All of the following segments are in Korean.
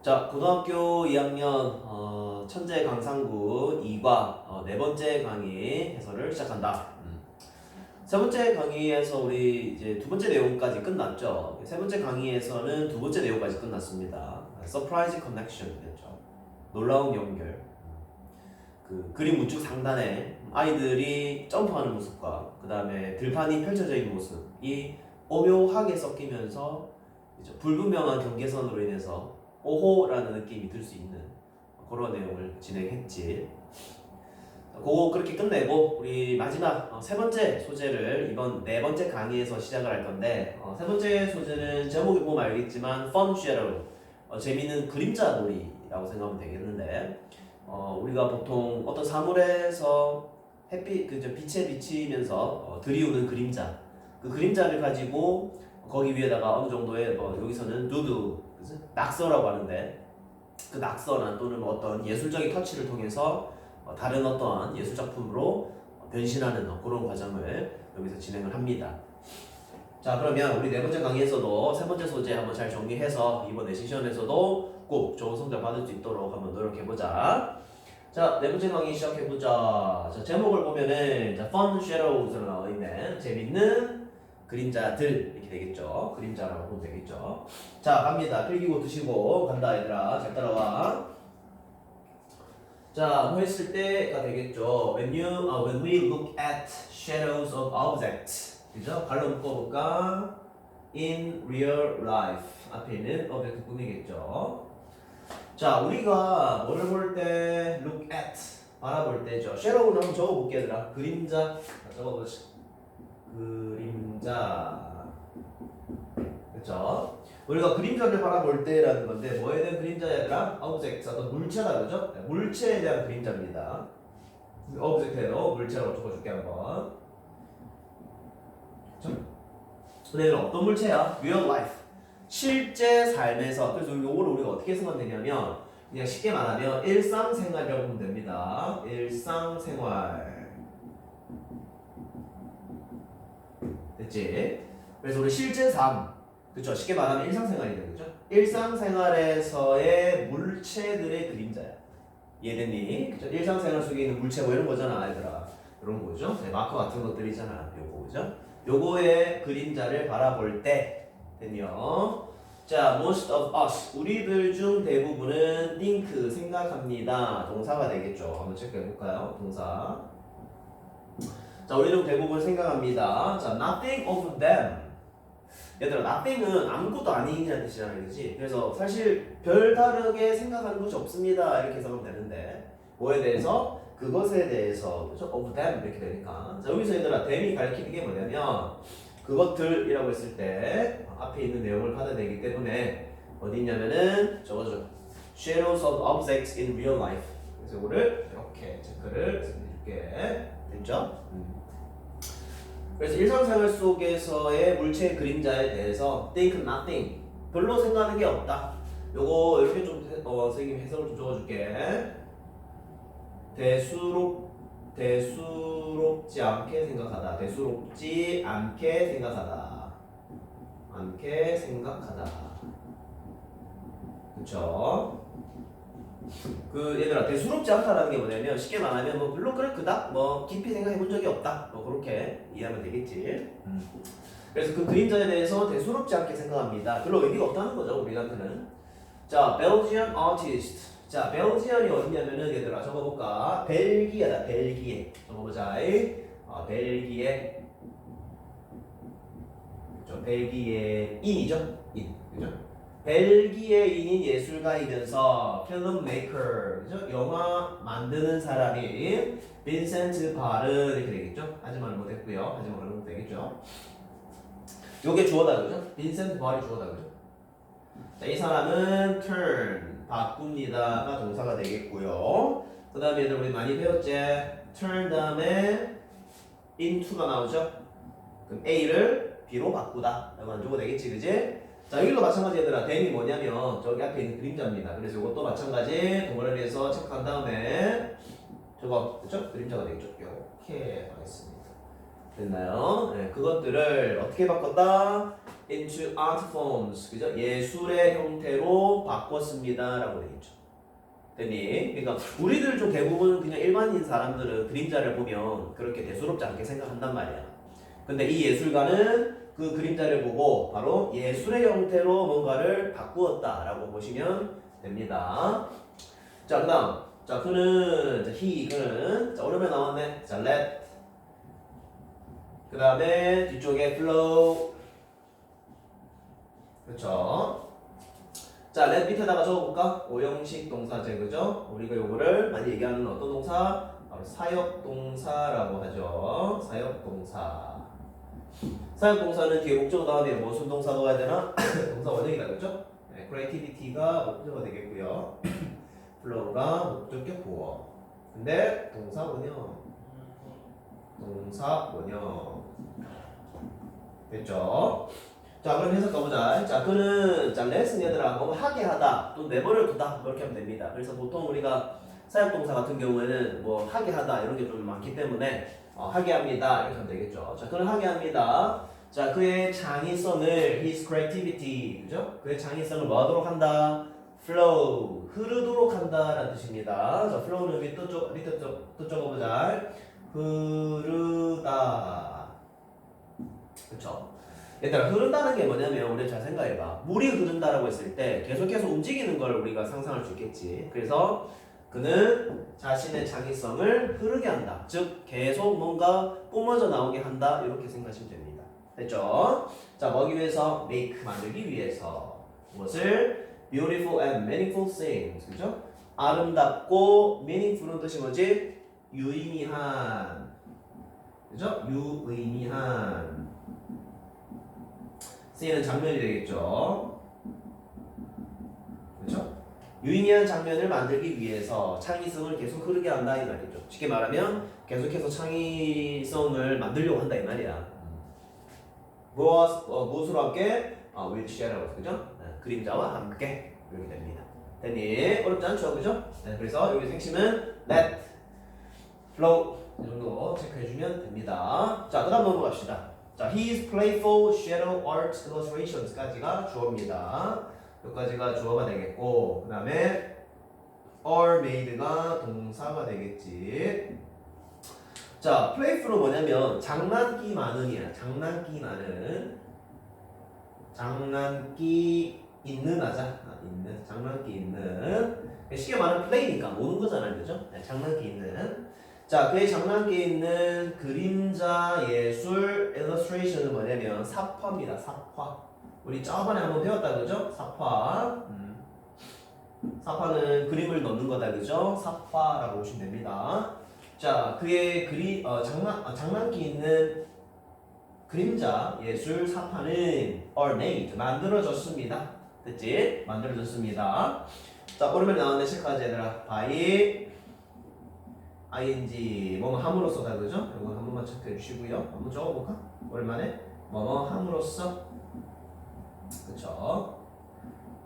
자, 고등학교 2학년 천재 강상구 2과 네 번째 강의 해설을 시작한다. 세 번째 강의에서 우리 이제 두 번째 내용까지 끝났죠. 세 번째 강의에서는 두 번째 내용까지 끝났습니다. Surprise Connection이었죠. 놀라운 연결. 그 그림 우측 상단에 아이들이 점프하는 모습과 그 다음에 들판이 펼쳐져 있는 모습이 오묘하게 섞이면서 이제 불분명한 경계선으로 인해서 오호라는 느낌이 들 수 있는 그런 내용을 진행했지. 그거 그렇게 끝내고 우리 마지막 세 번째 소재를 이번 네 번째 강의에서 시작을 할 건데 세 번째 소재는 제목이 보면 알겠지만 Fun Shadow, 재미있는 그림자 놀이라고 생각하면 되겠는데 우리가 보통 어떤 사물에서 햇빛 빛에 비치면서 들이우는 그림자, 그 그림자를 가지고 거기 위에다가 어느 정도의 여기서는 누드, 낙서라고 하는데 그 낙서나 또는 어떤 예술적인 터치를 통해서 다른 어떠한 예술 작품으로 변신하는 그런 과정을 여기서 진행을 합니다. 자, 그러면 우리 네 번째 강의에서도 세 번째 소재 한번 잘 정리해서 이번 세션에서도 꼭 좋은 성적 받을 수 있도록 한번 노력해보자. 자, 네 번째 강의 시작해보자. 자, 제목을 보면은 Fun Shadows로 나와있는 재밌는 그림자들 이렇게 되겠죠. 그림자라고 보면 되겠죠. 자, 갑니다. 필기고 드시고 간다 얘들아. 잘 따라와. 자, 뭐 했을 때가 되겠죠. When we look at shadows of objects, 그죠? 발로 묶어볼까? In real life. 앞에 있는 오브젝트 뿐이겠죠. 자, 우리가 뭐를 볼 때 look at 바라볼 때죠. shadow는 한번 적어볼게요, 얘들아. 그림자. 적어보시. 그림자. 그렇죠? 우리가 그림자를 바라볼 때라는 건데 뭐에 대한 그림자야 얘들아? object, 어떤 물체다, 그죠? 물체에 대한 그림자입니다. object에도 물체라고 적어줄게 한번. 그렇죠? 근데 어떤 물체야? real life, 실제 삶에서. 그래서 요거를 우리가 어떻게 생각하면 되냐면 그냥 쉽게 말하면 일상생활이라고 보면 됩니다. 일상생활. 됐지? 그래서 우리 실제 삶, 그쵸? 쉽게 말하면 일상생활이죠, 그죠? 일상생활에서의 물체들의 그림자야. 이해됐니? 그쵸? 일상생활 속에 있는 물체 뭐 이런 거잖아, 얘들아. 이런 거죠? 네, 마커 같은 것들이잖아, 요거, 그죠? 요거의 그림자를 바라볼 때, 됐냐? 자, most of us, 우리들 중 대부분은 think, 생각합니다. 동사가 되겠죠. 한번 체크해볼까요? 동사. 자, 우리는 대부분 생각합니다. 자, nothing of them. 얘들아, nothing은 아무것도 아니라는 뜻이잖아, 그렇지? 그래서 사실 별다르게 생각하는 것이 없습니다. 이렇게 해석하면 되는데 뭐에 대해서? 그것에 대해서, 그렇죠? of them 이렇게 되니까. 자, 여기서 얘들아, them이 가리키는 게 뭐냐면 그것들이라고 했을 때 앞에 있는 내용을 받아내기 때문에 어디 있냐면은 적어줘. Shadows of objects in real life. 그래서 이거를 이렇게 체크를 해줄게. 됐죠? 그래서 일상생활 속에서의 물체의 그림자에 대해서 think nothing, 별로 생각하는 게 없다. 요거 이렇게 좀 선생님 해석을 좀 적어줄게. 대수롭지 않게 생각하다. 대수롭지 않게 생각하다. 않게 생각하다. 그쵸? 그 얘들아, 대수롭지 않다라는 게 뭐냐면 쉽게 말하면 뭐 별로 그닥 뭐 깊이 생각해 본 적이 없다, 뭐 그렇게 이해하면 되겠지. 그래서 그 그림자에 대해서 대수롭지 않게 생각합니다. 별로 의미가 없다는 거죠, 우리한테는. 자, Belgian artist. 자, 벨지안이 어디냐면은 얘들아 적어볼까? 벨기에다. 벨기에. 적어보자. 벨기에. 그렇죠? 벨기에인이죠. 인. 그죠? 벨기에인인 예술가이면서 필름 메이커, 그죠? 영화 만드는 사람이 빈센트 바르 이렇게 되겠죠? 하지만 못했고요. 하지만 그러면 되겠죠? 요게 주어다, 그죠? 빈센트 바르이 주어다, 그죠? 자, 이 사람은 turn, 바꿉니다가 동사가 되겠고요. 그 다음에 얘들 우리 많이 배웠지? turn 다음에 into가 나오죠? 그럼 A를 B로 바꾸다 라고 하는 주어가 되겠지, 그지? 자, 여기도 마찬가지 얘들아. them이 뭐냐면 저기 앞에 있는 그림자입니다. 그래서 이것도 마찬가지 동물에 대해서 체크한 다음에 저거, 그쵸? 그림자가 되겠죠? 이렇게 하겠습니다. 됐나요? 네, 그것들을 어떻게 바꿨다? into art forms. 그죠? 예술의 형태로 바꿨습니다라고 되겠죠. 됐니? 그러니까 우리들 좀 대부분 그냥 일반인 사람들은 그림자를 보면 그렇게 대수롭지 않게 생각한단 말이야. 근데 이 예술가는 그 그림자를 보고 바로 예술의 형태로 뭔가를 바꾸었다라고 보시면 됩니다. 자, 그다음 자 그는 그는 자 오른쪽에 나왔네. 자 let 그다음에 뒤쪽에 flow 그렇죠. 자, let 밑에다가 적어볼까? 오형식 동사제 그죠? 우리가 요거를 많이 얘기하는 어떤 동사? 바로 사역동사라고 하죠. 사역동사. 사역동사는 뒤에 목적어 다음에 무슨 동사 넣어야 되나? 동사 원형이다 그죠? 네, creativity가 목적어가 되겠고요. flow가 목적격 보어. 근데 동사 원형. 동사 원형. 됐죠? 자, 그럼 해석 가보자. 자, 그는 자 레슨 얘들아 뭐 하게 하다 또 내버려 두다 이렇게 하면 됩니다. 그래서 보통 우리가 사역동사 같은 경우에는 뭐 하게 하다 이런 게 좀 많기 때문에 하게 합니다 이렇게 하면 되겠죠. 자, 그는 하게 합니다. 자, 그의 창의성을 his creativity 그죠? 그의 창의성을 뭐 하도록 한다? flow 흐르도록 한다라는 뜻입니다. 자, flow는 밑에 또 적어보자. 흐르다 그쵸? 얘들아 흐른다는 게 뭐냐면 우리 잘 생각해봐. 물이 흐른다라고 했을 때 계속해서 움직이는 걸 우리가 상상할 수 있겠지. 그래서 그는 자신의 창의성을 흐르게 한다. 즉 계속 뭔가 뿜어져 나오게 한다. 이렇게 생각하시면 됩니다. 됐죠? 자, 뭐기 위해서? make 만들기 위해서 무엇을? beautiful and meaningful things 그죠? 아름답고 meaningful은 뜻이 뭐지? 유의미한 그죠? 유의미한 쓰이는 장면이 되겠죠. 그렇죠? 유의미한 장면을 만들기 위해서 창의성을 계속 흐르게 한다 이 말이죠. 쉽게 말하면 계속해서 창의성을 만들려고 한다 이 말이야. 무엇으로 함께? with shadows 그죠? 네, 그림자와 함께 이렇게 됩니다. 됐니? 어렵지 않죠, 그죠? 네, 그래서 여기 핵심은 let, flow 이 정도 체크해주면 됩니다. 자, 그다음 넘어갑시다. 자, his playful shadow art illustrations까지가 주어입니다. 여기까지가 주어가 되겠고, 그 다음에 are made가 동사가 되겠지. 자, playful은 뭐냐면 장난기 많은이야. 장난기 많은. 장난기 있는 하자. 있는. 장난기 있는. 쉽게 말하면 play니까 노는 거잖아요, 그죠? 네, 장난기 있는. 자, 그의 장난기 있는 그림자 예술 illustration은 뭐냐면 사파입니다. 사파. 우리 저번에 한번 배웠다 그죠? 사파. 사파는 그림을 넣는 거다 그죠? 사파라고 보시면 됩니다. 자, 그의 장난기 있는 그림자 예술 사파는 are made 만들어졌습니다. 됐지? 만들어졌습니다. 자, 오른쪽에 나오는 실까지 얘들아 by ing 뭐뭐 함으로써다 그죠? 이거 한 번만 체크해 주시고요. 한번 적어볼까? 오랜만에 뭐뭐 함으로써 그쵸?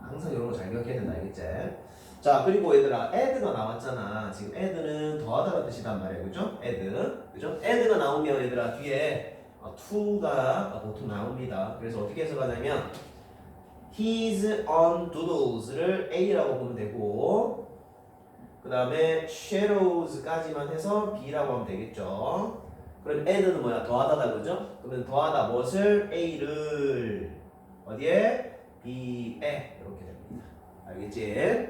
항상 이런 거 잘 기억해야 된다 알겠지? 자, 그리고 얘들아 add가 나왔잖아. 지금 add는 더하다가 뜻이란 말이에요 그죠? add 그죠? add가 나오면 얘들아 뒤에 to가 보통 나옵니다. 그래서 어떻게 해석하냐면 his on doodles를 a라고 보면 되고 그 다음에 shadows까지만 해서 b라고 하면 되겠죠. 그럼 add는 뭐야? 더하다다 그죠? 그러면 더하다 무엇을? a를 어디에? b에 이렇게 됩니다. 알겠지?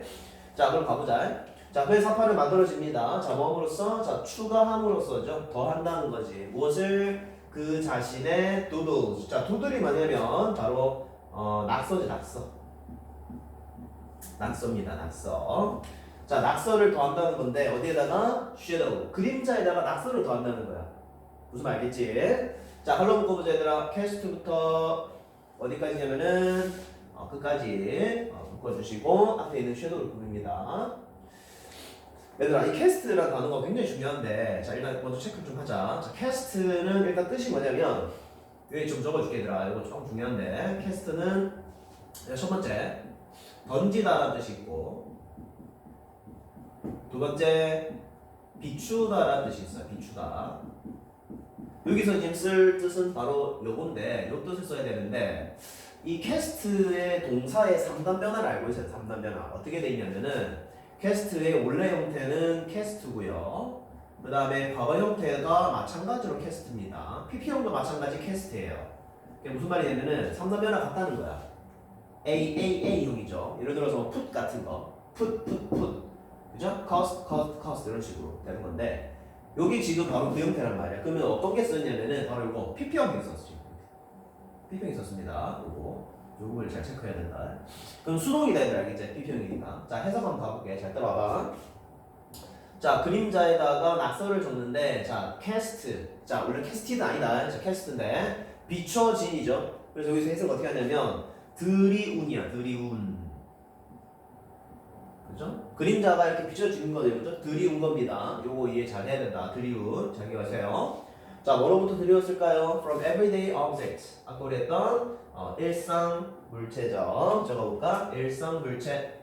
자, 그럼 가보자. 자, 그의 사파를 만들어집니다. 자, 뭐함으로써? 자, 추가함으로써죠. 더한다는 거지. 무엇을? 그 자신의 doodles. 자, doodle이 뭐냐면 바로 낙서지 낙서. 낙서입니다. 낙서. 자, 낙서를 더한다는 건데 어디에다가? shadow. 그림자에다가 낙서를 더한다는 거야. 무슨 말 알겠지? 자, 할로 묶어보자 얘들아. cast부터 어디까지냐면은 끝까지 묶어주시고 앞에 있는 shadow를 그립니다. 얘들아, 이 cast라는 단어가 굉장히 중요한데 자, 일단 먼저 체크 좀 하자. 자, cast는 일단 뜻이 뭐냐면 여기 좀 적어줄게 얘들아. 이거 조금 중요한데 cast는 첫 번째 던지다라는 뜻이 있고 두 번째 비추다라는 뜻이 있어요. 비추다. 여기서 지금 쓸 뜻은 바로 요건데 요 뜻을 써야 되는데 이 캐스트의 동사의 3단 변화를 알고 있어요. 3단 변화. 어떻게 돼 있냐면은 캐스트의 원래 형태는 캐스트고요. 그 다음에 과거 형태가 마찬가지로 캐스트입니다. PP형도 마찬가지 캐스트예요. 이게 무슨 말이냐면은 3단 변화 같다는 거야. AAA형이죠. 예를 들어서 뭐 put 같은 거. put. 그죠? cost 이런 식으로 되는 건데 여기 지금 바로 그 형태란 말이야. 그러면 어떤 게 쓰냐면은 바로 이거 PP형이 썼지. PP형이 썼습니다. 요거를 잘 체크해야 된다. 그럼 수동이다 얘들 알겠지? PP형이니까. 자, 해석 한번 가볼게. 잘 따라와봐. 자, 그림자에다가 낙서를 줬는데 자, cast. 자, 원래 casted가 아니다. 자, cast인데 비춰진이죠. 그래서 여기서 해석 어떻게 하냐면 드리운이야. 드리운. 그죠? 그림자가 이렇게 비춰지는 거죠. 그죠? 드리운 겁니다. 요거 이해 잘 해야 된다. 드리운. 잘 기억하세요. 자, 뭐로부터 드리웠을까요? From everyday objects. 아까 우리 했던 일상 물체죠. 적어볼까? 일상 물체.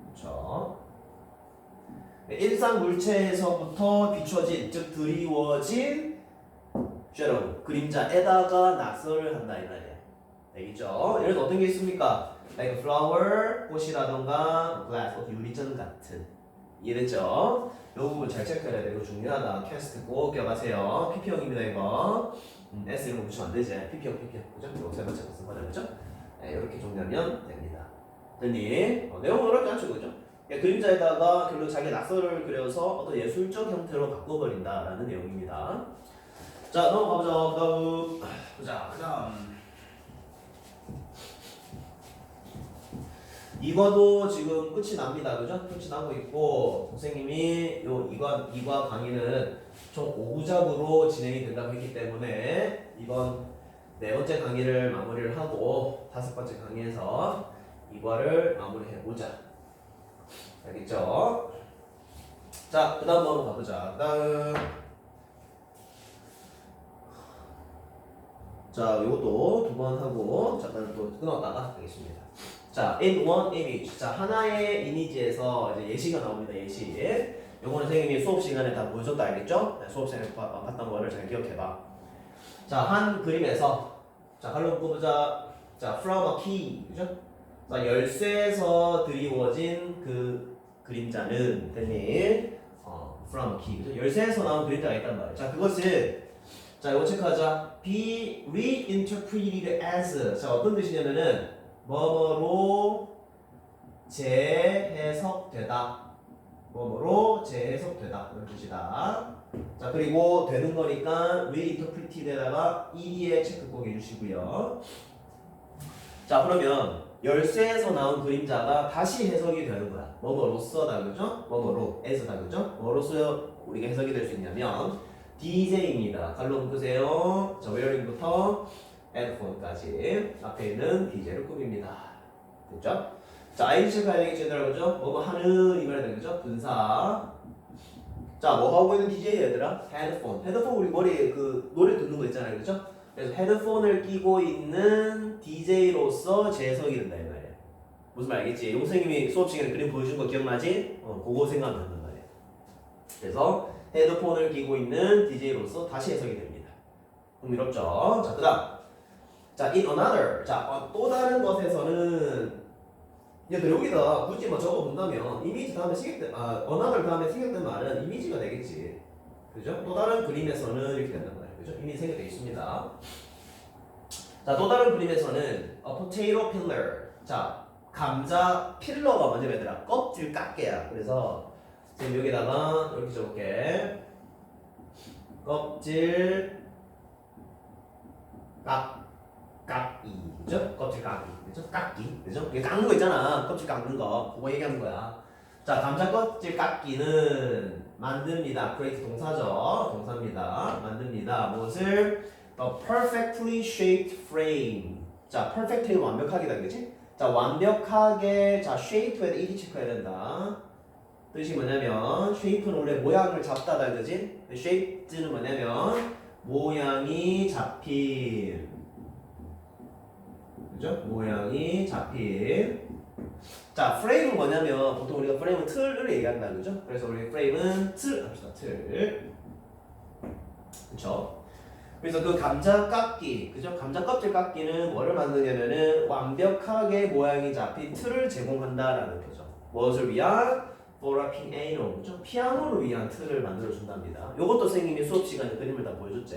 그렇죠. 일상 물체에서부터 비춰진, 즉 드리워진 shadow, 그림자에다가 낙서를 한다 이 말이야. 알겠죠? 예를 들어 어떤 게 있습니까? Like flower, 꽃이라던가 glass, 유리잔 같은. 이해됐죠? 이 부분 잘 체크해야 돼. 이거 중요하다. 캐스트 꼭 기억하세요. PP형입니다 이거. S 이런 거 붙이면 안 되지. PP형. 그죠? 이거 세 번째 거 쓴 거죠. 그죠? 네, 이렇게 정리하면 됩니다. 됐니? 내용은 어렵지 않죠, 그죠? 그림자에다가 결국 자기 낙서를 그려서 어떤 예술적 형태로 바꿔버린다라는 내용입니다. 자, 넘어가보자. 그다음. 이과도 지금 끝이 납니다. 그죠? 끝이 나고 있고, 선생님이 요 이과 강의는 총 5부작으로 진행이 된다고 했기 때문에 이번 4번째 강의를 마무리를 하고 5번째 강의에서 이과를 마무리해보자. 알겠죠? 자, 그 다음 한번 가보자. 그 다음. 자, 요것도 2번 하고, 잠깐 또 끊었다가 하겠습니다. 자, in one image. 자, 하나의 이미지에서 이제 예시가 나옵니다. 예시. 요거는 선생님이 수업 시간에 다 보여줬다. 알겠죠? 네, 수업 시간에 봤던 거를 잘 기억해봐. 자, 한 그림에서. 자, 칼럼 뽑자. 자, from a key. 그죠? 자, 열쇠에서 드리워진 그 그림자는, 됐니? from a key. 그죠? 열쇠에서 나온 그림자가 있단 말이야. 자, 그것을, 자, 이거 체크하자. be reinterpreted as. 자, 어떤 뜻이냐면은, 뭐뭐로 재해석되다. 뭐뭐로 재해석되다. 이런 뜻이다. 자, 그리고 되는 거니까 reinterpreted에다가 ed에 체크 꼭 해주시고요. 자, 그러면 열쇠에서 나온 그림자가 다시 해석이 되는 거야. 뭐뭐로써다, 그죠? 뭐뭐로, as다, 그죠? 뭐로써 우리가 해석이 될 수 있냐면 DJ입니다. 갈로 끄세요. 자, 웨어링부터 헤드폰까지 앞에 있는 DJ를 꾸밉니다. 됐죠? 자, 아이디 체크해야 되겠죠, 얘들아, 그죠? 뭐뭐 하는 이 말이 되겠죠? 분사. 자, 뭐 하고 있는 DJ 얘들아? 헤드폰. 헤드폰 우리 머리에 그 노래 듣는 거 있잖아요, 그죠? 그래서 헤드폰을 끼고 있는 DJ로서 재해석이 된다 이 말이야. 무슨 말 알겠지? 용생님이 수업 시간에 그림 보여준 거 기억나지? 그거 생각난단 말이야. 그래서 헤드폰을 끼고 있는 DJ로서 다시 해석이 됩니다. 흥미롭죠? 자, 그다음. 자, in another. 자, 또 다른 것에서는 얘들 여기다 굳이 뭐 적어본다면 이미지 다음에 another 다음에 생략된 말은 이미지가 되겠지. 그죠? 또 다른 그림에서는 이렇게 된단 말이에요. 그죠? 이미 생략되어 있습니다. 자, 또 다른 그림에서는 a potato pillar. 자, 감자 필러가 먼저 얘들아 껍질 깎개야. 그래서 지금 여기다가 이렇게 적을게. 껍질 깎기. 그죠? 껍질 깎기. 그죠? 깎기. 그죠? 이게 깎는 거 있잖아. 껍질 깎는 거. 그거 얘기하는 거야. 자, 감자 껍질 깎기는 만듭니다. create 동사죠. 동사입니다. 만듭니다. 무엇을? A perfectly shaped frame. 자, perfectly 완벽하게다. 그치? 자, 완벽하게. 자, shape에다 ed 체크해야 된다. 뜻이 뭐냐면 shape는 원래 모양을 잡다다. 그지? shape는 뭐냐면 모양이 잡힌. 그죠? 모양이 잡힌. 자, 프레임은 뭐냐면 보통 우리가 프레임은 틀을 얘기한다. 그죠? 그래서 우리 프레임은 틀 합시다. 틀. 그쵸? 그래서 그 감자 깎기, 그죠? 감자 껍질 깎기는 뭐를 만드냐면은 완벽하게 모양이 잡힌 틀을 제공한다라는 거죠. 무엇을 위한? For a piano, 그죠? 피아노를 위한 틀을 만들어 준답니다. 요것도 선생님이 수업 시간에 그림을 다 보여줬지.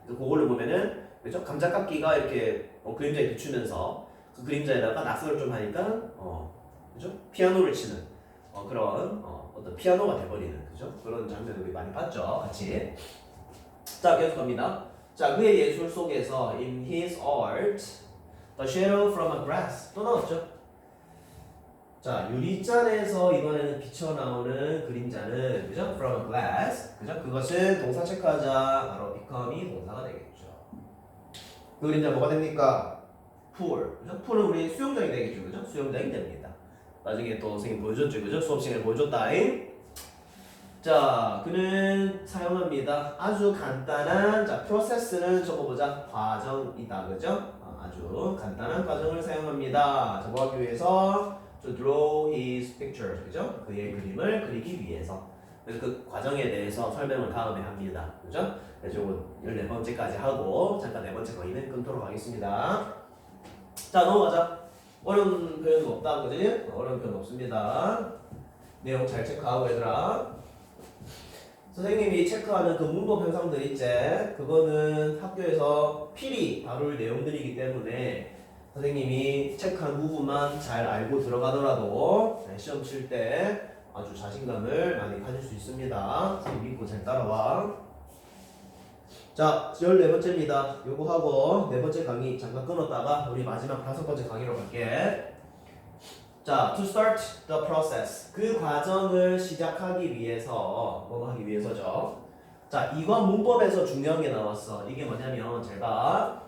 그래서 그걸로 보면은, 그죠? 감자 깎기가 이렇게 그림자에 비추면서 그 그림자에다가 낙서를 좀 하니까, 그죠? 피아노를 치는 그런 어떤 피아노가 돼버리는, 그죠? 그런 장면을 우리 많이 봤죠, 같이. 자, 계속 갑니다. 자, 그의 예술 속에서 in his art, the shadow from a grass 또 나왔죠. 자, 유리잔에서 이번에는 비쳐나오는 그림자는 그죠? from a glass, 그죠? 그것은 동사 체크하자 바로 become이 동사가 되겠죠. 그 그림자 뭐가 됩니까? pool, 그죠? pool은 우리 수영장이 되겠죠, 그죠? 수영장이 됩니다. 나중에 또 선생님 보여줬죠, 그죠? 수업 시간에 보여줬다잉. 자, 그는 사용합니다. 아주 간단한, 자, 프로세스는 적어보자. 과정이다, 그죠? 아주 간단한 과정을 사용합니다. 자, 뭐 하기 위해서? To draw his pictures, 그죠? 그의 그림을 그리기 위해서. 그래서 그 과정에 대해서 설명을 다음에 합니다. 그죠? 그래서 이거 14번째까지 하고, 잠깐 4번째 거의는 끊도록 하겠습니다. 자, 넘어가자. 어려운 표현은 없다, 그지? 어려운 표현 없습니다. 내용 잘 체크하고, 얘들아. 선생님이 체크하는 그 문법 현상들 있지? 그거는 학교에서 필히 다룰 내용들이기 때문에 선생님이 체크한 부분만 잘 알고 들어가더라도 시험 칠 때 아주 자신감을 많이 가질 수 있습니다. 선생님 믿고 잘 따라와. 자, 14번째입니다. 요거 하고 4번째 강의 잠깐 끊었다가 우리 마지막 5번째 강의로 갈게. 자, to start the process. 그 과정을 시작하기 위해서, 뭐 하기 위해서죠? 자, 이거 문법에서 중요한 게 나왔어. 이게 뭐냐면, 잘 봐.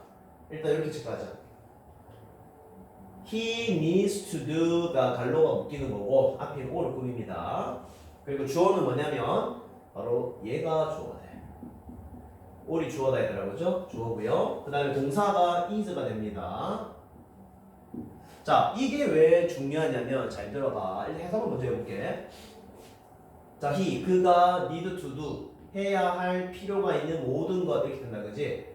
일단 이렇게 체크하자. He needs to do가 갈로가 묶이는 거고, 앞에 o를 꾸밉니다. 그리고 주어는 뭐냐면, 바로 얘가 주어가 돼. o이 주어다 했더라고요. 그죠? 주어고요. 그 다음에 동사가 is가 됩니다. 자, 이게 왜 중요하냐면 잘 들어봐. 일단 해석을 먼저 해볼게. 자, 그가 need to do 해야 할 필요가 있는 모든 것 이렇게 된다, 그지?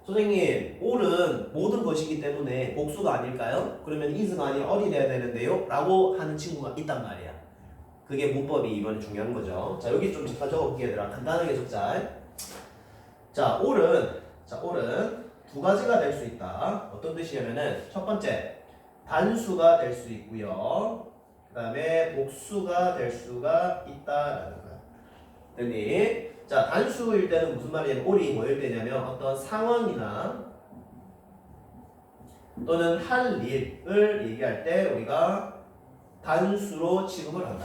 선생님, all은 모든 것이기 때문에 복수가 아닐까요? 그러면 is가 아닌 all이 돼야 되는데요? 라고 하는 친구가 있단 말이야. 그게 문법이 이번에 중요한 거죠. 자, 여기 좀 잠깐 적어볼게, 얘들아. 간단하게 적자. 자, all은 두 가지가 될 수 있다. 어떤 뜻이냐면은 첫 번째, 단수가 될 수 있고요. 그 다음에 복수가 될 수가 있다라는 거야. 됐니? 자, 단수일 때는 무슨 말이냐면 all이 뭐일 때냐면 어떤 상황이나 또는 할 일을 얘기할 때 우리가 단수로 취급을 한다.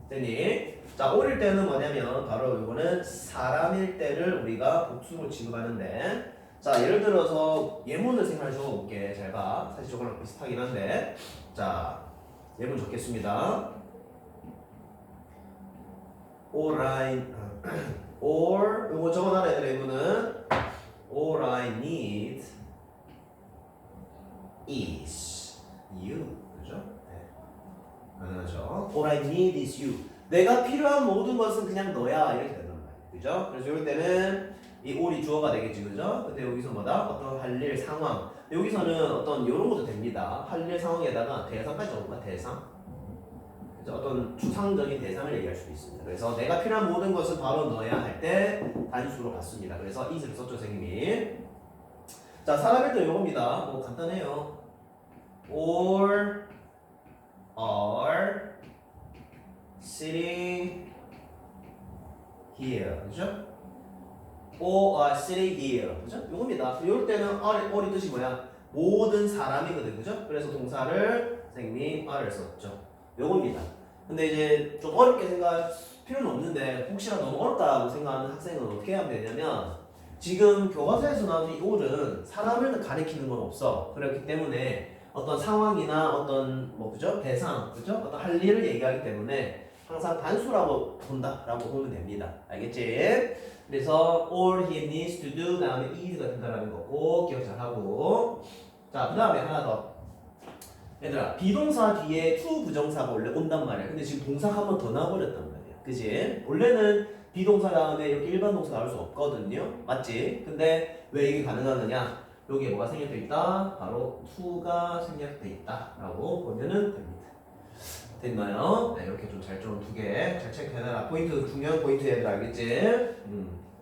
됐니? 자, all일 때는 뭐냐면 바로 이거는 사람일 때를 우리가 복수로 취급하는데, 자, 예를 들어서 예문을 생각해 적어볼게. 잘 봐. 사실 저거랑 비슷하긴 한데, 자, 예문 적겠습니다. 요거 적어놔라, 얘들아. 예문은 all I need is you. 그죠? 네. 가능하죠? all I need is you. 내가 필요한 모든 것은 그냥 너야. 이렇게 된단 말이야. 그죠? 그래서 이럴 때는 이 all이 주어가 되겠지, 그죠? 근데 여기서 뭐다? 어떤 할 일 상황. 여기서는 어떤 이런 것도 됩니다. 할 일 상황에다가 대상까지 적을까? 대상. 그죠? 어떤 추상적인 대상을 얘기할 수도 있습니다. 그래서 내가 필요한 모든 것은 바로 너야 할 때 단수로 받습니다. 그래서 is를 썼죠, 선생님이. 자, 사람일 때 이겁니다. 뭐 간단해요. all are sitting here. 그죠? all are sitting here. 그죠? 요겁니다. 이럴 때는 all이 뜻이 뭐야? 모든 사람이거든. 그죠? 그래서 동사를 선생님이 are를 썼죠. 요겁니다. 근데 이제 좀 어렵게 생각할 필요는 없는데 혹시나 너무 어렵다고 생각하는 학생은 어떻게 하면 되냐면, 지금 교과서에서 나오는 이 all은 사람을 가리키는 건 없어. 그렇기 때문에 어떤 상황이나 어떤 그죠? 대상, 그죠? 어떤 할 일을 얘기하기 때문에 항상 단수라고 본다라고 보면 됩니다. 알겠지? 그래서 all he needs to do 다음에 is가 된다라는 거고 기억 잘 하고. 자, 그 다음에 하나 더. 얘들아, 비동사 뒤에 to 부정사가 원래 온단 말이야. 근데 지금 동사가 한 번 더 나와버렸단 말이야. 그지? 원래는 비동사 다음에 이렇게 일반 동사 나올 수 없거든요. 맞지? 근데 왜 이게 가능하느냐? 여기에 뭐가 생략돼 있다? 바로 to가 생략돼 있다 라고 보면은 됩니다. 됐나요? 네, 이렇게 좀 잘 좀 두 개 잘 체크해놔라. 포인트, 중요한 포인트 얘들 알겠지?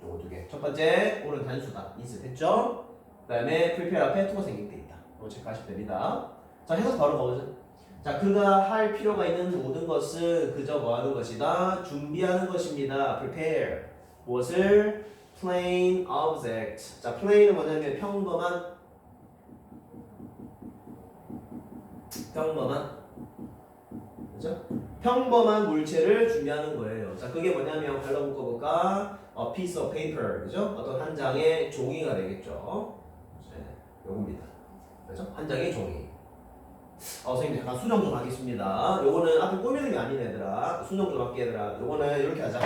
요거 두 개. 첫 번째, 오른 단수다. is 됐죠? 그 다음에 prepare 앞에 to가 생략돼 있다. 이거 체크하시면 됩니다. 자, 해석 바로 가보죠. 자, 그가 할 필요가 있는 모든 것은 그저 뭐 하는 것이다? 준비하는 것입니다. prepare. 무엇을? plain object. 자, plain은 뭐냐면 평범한 그죠? 평범한 물체를 준비하는 거예요. 자, 그게 뭐냐면 발로 묶어볼까? A piece of paper. 그죠? 어떤 한 장의 종이가 되겠죠. 네, 요겁니다. 그죠? 한 장의 종이. 선생님 잠깐 수정 좀 하겠습니다. 요거는 앞에 꾸미는 게 아니네 얘들아. 수정 좀 할게 얘들아. 요거는 이렇게 하자.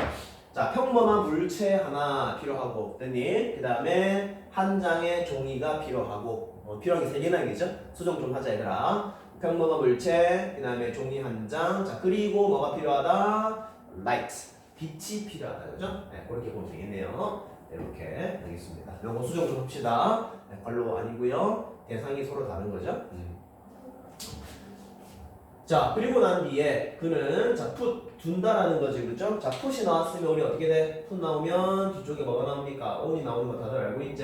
자, 평범한 물체 하나 필요하고 됐니? 그 다음에 한 장의 종이가 필요하고 필요한 게 세 개나겠죠? 수정 좀 하자 얘들아. 평범한 물체, 그 다음에 종이 한 장. 자, 그리고 뭐가 필요하다? light. 빛이 필요하다. 그죠? 네, 그렇게 보면 되겠네요. 이렇게 되겠습니다. 요거 수정 좀 합시다. 네, 관로 아니고요. 대상이 서로 다른 거죠. 자, 그리고 난 뒤에 그는 자, put 둔다라는 거지, 그죠? 자, put이 나왔으면 우리 어떻게 돼? put 나오면 뒤쪽에 뭐가 나옵니까? on이 나오는 거 다들 알고 있지?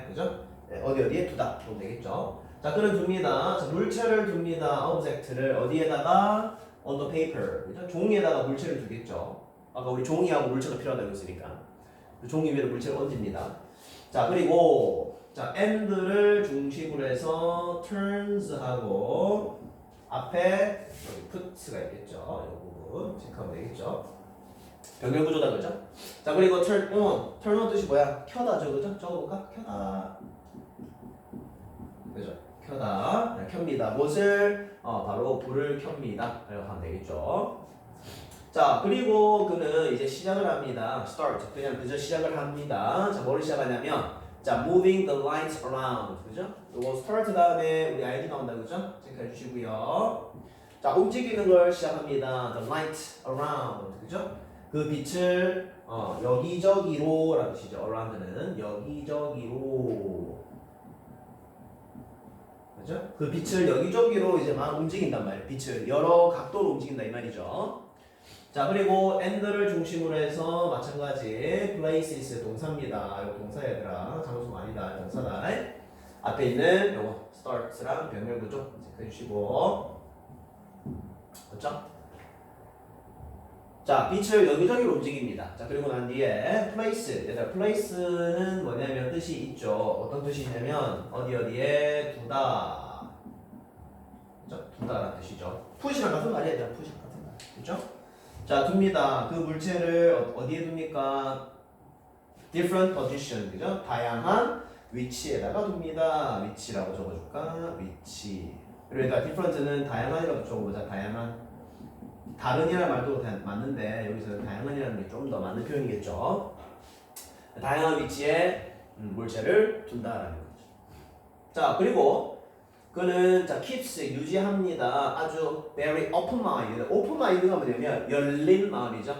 그죠? 네, 어디에 두다. 그럼 되겠죠? 자, 그는 둡니다. 자, 물체를 둡니다. object를 어디에다가? on the paper. 그죠? 종이에다가 물체를 두겠죠. 아까 우리 종이하고 물체가 필요하다고 했으니까. 종이 위에 물체를 얹습니다. 자, 그리고 자, and를 중심으로 해서 turns하고 앞에 여기 put가 있겠죠. 이 부분 체크하면 되겠죠. 병렬 구조다 그죠? 자, 그리고 turn on 뜻이 뭐야? 켜다죠, 그죠? 적어볼까? 켜다. 그죠? 켜다. 네, 켭니다. 무엇을? 바로 불을 켭니다. 이렇게 하면 되겠죠. 자, 그리고 그는 이제 시작을 합니다. start. 그냥 그저 시작을 합니다. 자, 뭐를 시작하냐면 자, moving the lights around. 그죠? 요거 start 다음에 우리 id 나온다. 그죠? 체크해 주시고요. 자, 움직이는 걸 시작합니다. The light around. 그죠? 그 빛을 여기저기로 라는 뜻이죠. around는 여기저기로. 그죠? 그 빛을 여기저기로 이제 막 움직인단 말이에요. 빛을 여러 각도로 움직인다 이 말이죠. 자, 그리고 and를 중심으로 해서 마찬가지 places 동사입니다. 이거 동사 얘들아. 장소가 아니다. 동사다. 앞에 있는 요거 starts랑 병렬 구조 체크해 주시고. 그렇죠? 자, 빛을 여기저기로 움직입니다. 자, 그리고 난 뒤에 place. 얘들아, place는 뭐냐면 뜻이 있죠. 어떤 뜻이 있냐면 어디에 두다. 그죠? 두다라는 뜻이죠. put이랑 같은 말이야. 얘들아, put이랑 같은 말. 그죠? 자, 둡니다. 그 물체를 어디에 둡니까? different position, 그죠? 다양한 위치에다가 둡니다. 위치라고 적어줄까? 위치. 그러니까 different는 다양한이라고 적어보자. 다양한. 다른이라는 말도 맞는데 여기서는 다양한이라는 게 좀 더 맞는 표현이겠죠. 다양한 위치에 물체를 둔다라는 거죠. 자, 그리고 그는 자 keeps 유지합니다. 아주 very open mind. open mind가 뭐냐면 열린 마음이죠.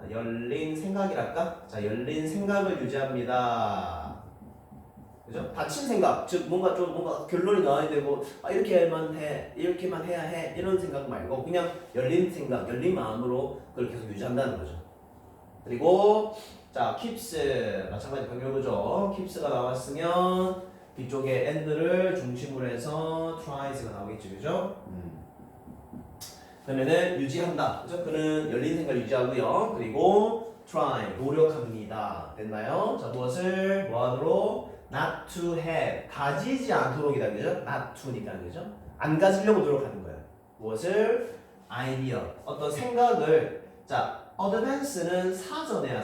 열린 생각이랄까? 자, 열린 생각을 유지합니다. 그죠? 닫힌 생각, 즉 뭔가 결론이 나와야 되고 이렇게만 해, 이렇게만 해야 해 이런 생각 말고 그냥 열린 생각, 열린 마음으로 그걸 계속 유지한다는 거죠. 그리고 자 keeps 마찬가지 병렬구조. keeps가 나왔으면 뒤쪽에 and를 중심으로 해서 tries가 나오겠죠, 그죠? 그러면은 유지한다, 그죠? 그는 열린 생각을 유지하고요. 그리고 try 노력합니다. 됐나요? 자, 무엇을 뭐하도록? not to have 가지지 않도록이다, 그죠? not to니까 그죠? 안 가지려고 노력하는 거예요. 무엇을? idea 어떤 생각을. 자, advance는 사전에야.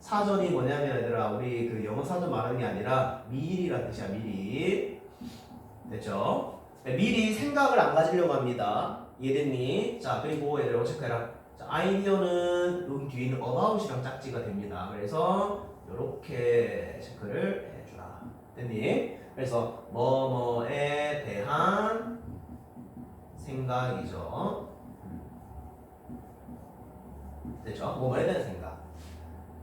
사전이 뭐냐면 얘들아, 우리 그 영어 사전 말하는 게 아니라 미리라는 뜻이야. 미리. 됐죠? 네, 미리 생각을 안 가지려고 합니다. 이해됐니? 자, 그리고 얘들아 이거 체크해라. 자, 아이디어는 여기 뒤에 있는 about이랑 짝지가 됩니다. 그래서 이렇게 체크를 해주라. 됐니? 그래서 뭐뭐에 대한 생각이죠. 됐죠? 뭐에 대한 생각.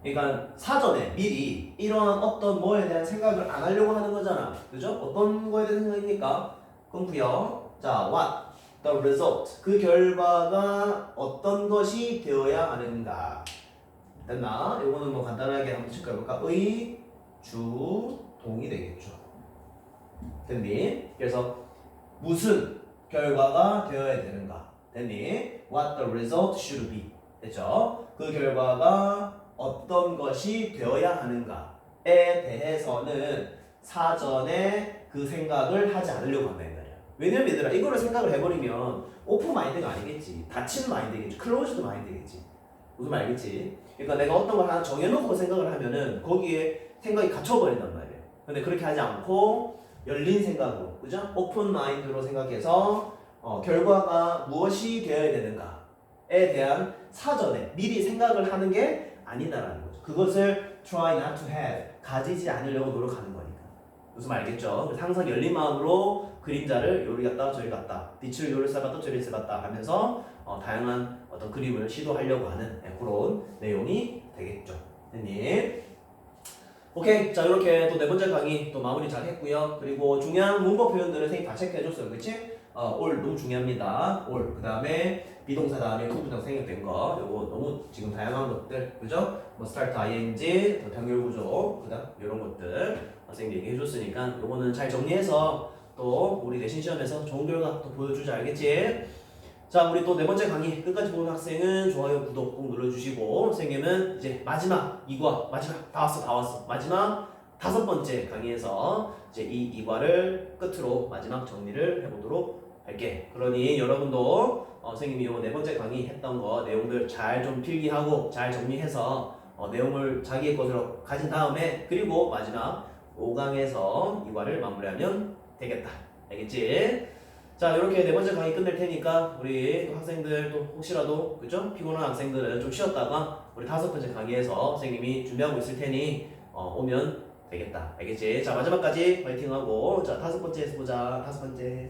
그러니까 사전에 미리 이런 어떤 뭐에 대한 생각을 안 하려고 하는 거잖아. 그죠? 어떤 거에 대한 생각입니까? 끊고요. 자, what? The result. 그 결과가 어떤 것이 되어야 하는가. 됐나? 요거는 뭐 간단하게 한번 체크해볼까? 의, 주, 동이 되겠죠. 됐니? 그래서 무슨 결과가 되어야 되는가. 됐니? What the result should be. 됐죠? 그 결과가 어떤 것이 되어야 하는가에 대해서는 사전에 그 생각을 하지 않으려고 한다는 거야. 왜냐면 얘들아 이거를 생각을 해버리면 오픈 마인드가 아니겠지. 닫힌 마인드겠지. 클로즈드 마인드겠지. 무슨 말 알겠지? 그러니까 내가 어떤 걸 하나 정해놓고 생각을 하면은 거기에 생각이 갇혀버린단 말이에요. 근데 그렇게 하지 않고 열린 생각으로, 그죠? 오픈 마인드로 생각해서 결과가 무엇이 되어야 되는가에 대한 사전에 미리 생각을 하는 게 아니다라는 거죠. 그것을 try not to have, 가지지 않으려고 노력하는 거니까. 무슨 말 알겠죠? 그래서 항상 열린 마음으로 그림자를 요리 갔다 저리 갔다, 빛을 요리 써갔다 저리 써갔다 하면서 다양한 어떤 그림을 시도하려고 하는 그런 내용이 되겠죠. 됐니? 오케이. 자, 이렇게 또 네 번째 강의 또 마무리 잘 했고요. 그리고 중요한 문법 표현들을 선생님 다 체크해줬어요. 그치? all 너무 중요합니다. all. 그 다음에 비동사 다음에 부분장 생략된 거. 요거 너무 지금 다양한 것들. 그죠? 뭐 start ing, 병렬 구조, 그 다음 이런 것들 선생님 얘기해줬으니까 요거는 잘 정리해서 또 우리 내신 시험에서 좋은 결과 또 보여주자. 알겠지? 자, 우리 또 네 번째 강의 끝까지 보는 학생은 좋아요, 구독 꼭 눌러주시고, 선생님은 이제 마지막 2과, 마지막 다 왔어. 마지막 5번째 강의에서 이제 이 2과를 끝으로 마지막 정리를 해보도록 할게. 그러니 여러분도 선생님이 요 네 번째 강의 했던 거 내용들 잘 좀 필기하고 잘 정리해서 내용을 자기의 것으로 가진 다음에 그리고 마지막 5강에서 2과를 마무리하면 되겠다. 알겠지? 자, 이렇게 네 번째 강의 끝낼 테니까 우리 학생들 또 혹시라도 그죠? 피곤한 학생들은 좀 쉬었다가 우리 5번째 강의에서 선생님이 준비하고 있을 테니 오면 되겠다. 알겠지? 자, 마지막까지 파이팅하고 자, 5번째에서 보자. 5번째.